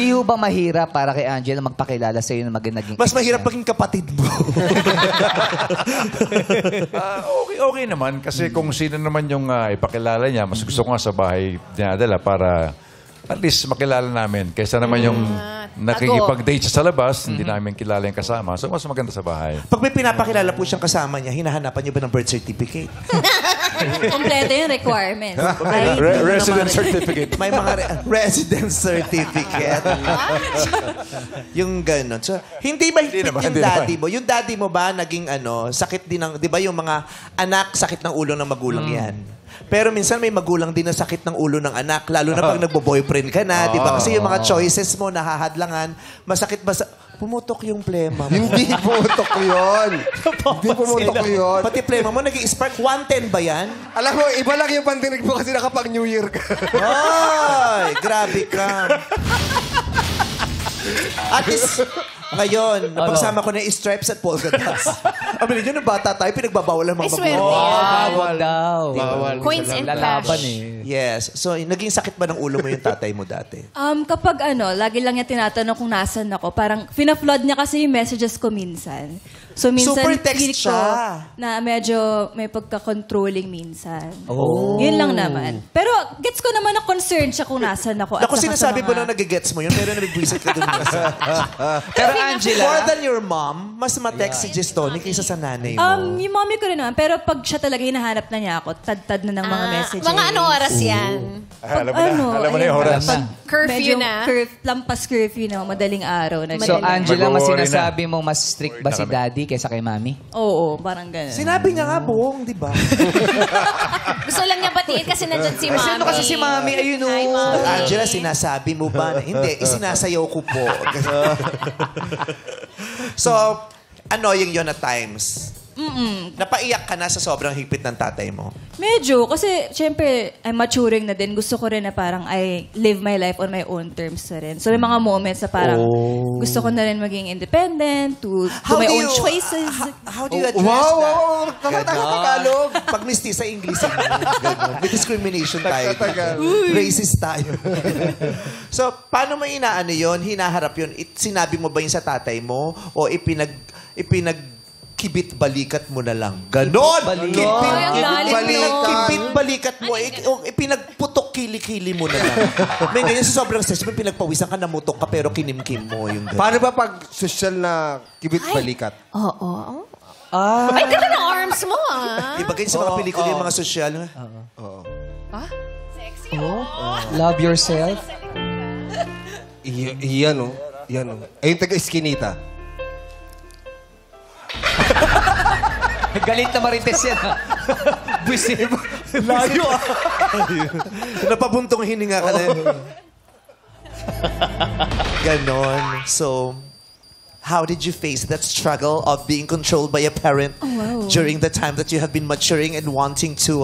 Hindi ho ba mahirap para kay Angela magpakilala sa'yo na naging Mas mahirap maging kapatid mo. Okay naman. Kasi kung sino naman yung ipakilala niya, mas gusto ko nga sa bahay dinadala para at least makilala namin. Kaysa naman yung nakikipag-date siya sa labas, hindi namin kilala yung kasama. So, mas maganda sa bahay. Pag may pinapakilala po siyang kasama niya, hinahanapan niyo ba ng birth certificate? Kompleto yung requirements. Resident certificate. May mga residence certificate. Yung gano'n. So, hindi ba higpit yung daddy mo? Yung daddy mo ba naging sakit din ng, di ba yung mga anak, sakit ng ulo ng magulang yan? Pero minsan may magulang din na sakit ng ulo ng anak, lalo na pag nagbo-boyfriend ka na, di ba? Kasi yung mga choices mo, nahahadlangan, masakit ba sa... Pumutok yung plema mo. Hindi pumutok yun. Hindi pumutok yun. Pati plema mo, nag-i-spark. 110 ba yan? Alam mo, iba lang yung pandinig mo kasi nakapag-New Year ka. Ay, grabe ka. At least, ngayon, napagsama ko na yung stripes at polka dots. Aminin nyo, nung bata tayo, pinagbabawal ang mga magulang. Bawal daw. Bawal. Coins and Lalaban cash. Yes. So, naging sakit ba ng ulo mo yung tatay mo dati? Kapag lagi lang niya tinatanong kung nasan ako, parang fina-flood niya kasi yung messages ko minsan. So minsan, Super text feel ko siya. na medyo may pagka-controlling minsan. Yun lang naman. Pero gets ko naman na concerned siya kung nasan ako. Naku, sinasabi mo na nag-gets mo yun, pero nabibwisit ka dun. Pero Angela, More than your mom, mas ma-text si Gistoni kaysa sa nanay mo. Yung mommy ko rin naman. Pero pag siya talaga hinahanap na niya ako, tad-tad na ng mga messages. Mga anong oras yan? Alam mo na yung oras. Curfew na? Lampas curfew na, madaling araw. so Angela, mas Mag-worry na. sinasabi mo mas strict ba si daddy kaysa kay mami? Oo, parang gano'n. Sinabi niya nga, buong, di ba? Gusto lang niya batiin kasi nandyan si Mami. Sino kasi si mami? Ayun o. Hi, Mami. Angela, sinasabi mo ba? Na, hindi, isinasayaw ko po. So, annoying yun at times. Napaiyak ka na sa sobrang higpit ng tatay mo. Medyo, kasi syempre, I'm maturing na din. Gusto ko rin na parang I live my life on my own terms na rin. So may mga moments na parang gusto ko na rin maging independent, to my own choices. How do you address that? Wow! Tagalog. Pag misti sa English, may discrimination tayo. Tagal. Racist tayo. So, paano mo inaano yun? Hinaharap yun? Sinabi mo ba yun sa tatay mo? O kibit balikat mo na lang. Ganon! Kibit balikat mo. Ipinagputok kili-kili mo na lang. May ganyan sa sobrang stress mo, pinagpawisan ka, namutok ka, pero kinimkim mo yung ganon. Paano ba pag social na kibit balikat? Oo. Ay, ganda ng arms mo, Iba ganyan sa mga pelikula yung mga sosyal. Love yourself. Iyan o. Yan o. Ayun taga-iskinita. Galit na Marites yan. Buisit. Layo Napabuntong hininga ka na. Ganon. So, how did you face that struggle of being controlled by a parent during the time that you have been maturing and wanting to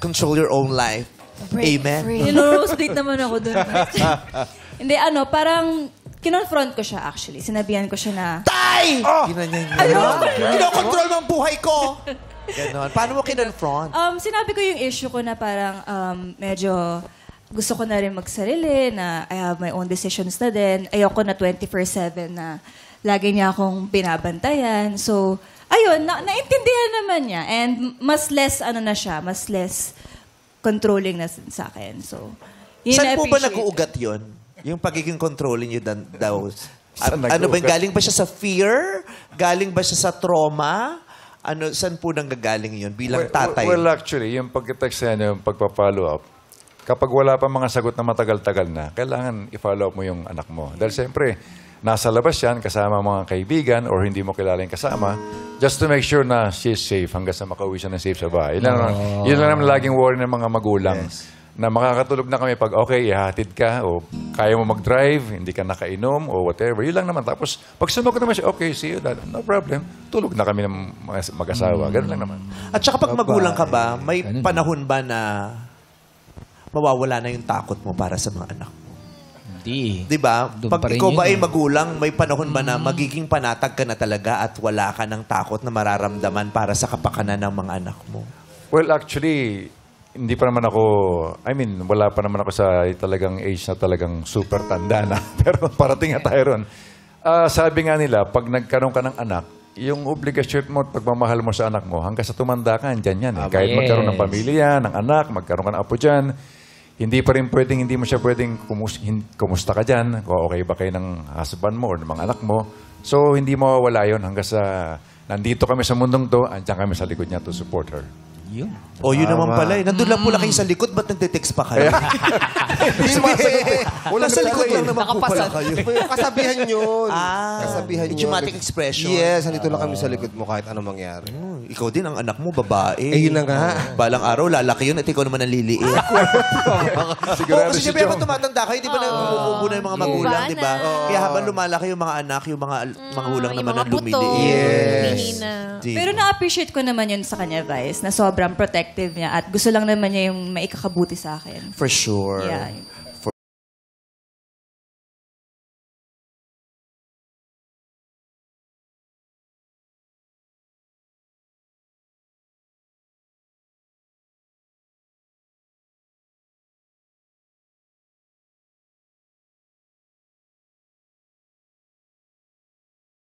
control your own life? Amen? Nino-roast naman ako dun. Hindi, parang kinonfront ko siya actually. Sinabihan ko siya na... Tay! Kinokontrol mo ang buhay ko! Ganon. Paano mo kinonfront? Sinabi ko yung issue ko na parang medyo gusto ko na rin magsarili, na I have my own decisions na din. Ayoko na 24/7 na lagi niya akong binabantayan. So, ayun, naintindihan naman niya. And mas less, mas less controlling na sa akin. So, yun Saan po ba na-appreciate. nag-uugat yun? Yung pagiging controlling niyo daw. Saan Ano ba, nag-uugat? galing ba siya sa fear? Galing ba siya sa trauma? Saan po nanggagaling yun bilang tatay? Well, actually, yung pag-text yan, yung pagpa-follow up, kapag wala pa mga sagot na matagal-tagal na, kailangan i-follow up mo yung anak mo. Dahil siyempre, nasa labas yan, kasama mga kaibigan or hindi mo kilala yung kasama, just to make sure na she's safe hanggang sa makauwi siya ng safe sa bahay. Yun lang naman laging worry ng mga magulang. Na makakatulog na kami pag okay, ihatid ka o kaya mo mag-drive, hindi ka nakainom o whatever. Yun lang naman. Tapos pag sumagot naman siya, okay, see you, dad. No problem. Tulog na kami ng mag-asawa. Ganun lang naman. At saka pag magulang ka ba, may panahon ba na mawawala na yung takot mo para sa mga anak mo? Hindi. Di ba? Doon Pag pa rin ikaw ba ay yun, magulang, may panahon ba na magiging panatag ka na talaga at wala ka ng takot na mararamdaman para sa kapakanan ng mga anak mo? Well, actually, hindi pa naman ako, wala pa naman ako sa talagang age na talagang super tanda na. Pero parating na tayo ron. Sabi nga nila, pag nagkaroon ka ng anak, yung obligasyon mo at pagmamahal mo sa anak mo, hanggang sa tumanda ka, andyan yan. Kahit magkaroon ng pamilya, ng anak, magkaroon ka ng apo dyan, hindi mo siya pwedeng kumusta ka dyan, o okay ba kayo ng husband mo or ng mga anak mo. So, hindi mawawala yun hanggang sa nandito kami sa mundong to, andyan kami sa likod niya to support her. Yun. O, yun naman pala. Nandun lang pala kayo sa likod, ba't nagtitext pa kayo? Hindi sumasagot eh. Wala Nasa likod lang naman po pala kayo. Kasabihan yun. Kasabihan yun. Idiomatic expression. Yes, nandito lang kami sa likod mo kahit anong mangyari. Ikaw din, ang anak mo, babae. Eh, yun na nga. Balang araw, lalaki yun at ikaw naman ang liliit. Sigurado kasi si siyempre Jong. habang tumatanda kayo, di ba nagbububo na yung mga magulang, di ba? Bana. Kaya habang lumalaki yung mga anak, yung mga magulang Yung naman mga ang buto. lumiliit. Yes. Mahina. Di Pero ba? na-appreciate ko naman yun sa kanya, Vice, na sobrang protective niya at gusto lang naman niya yung maikakabuti sa akin. For sure. Yeah.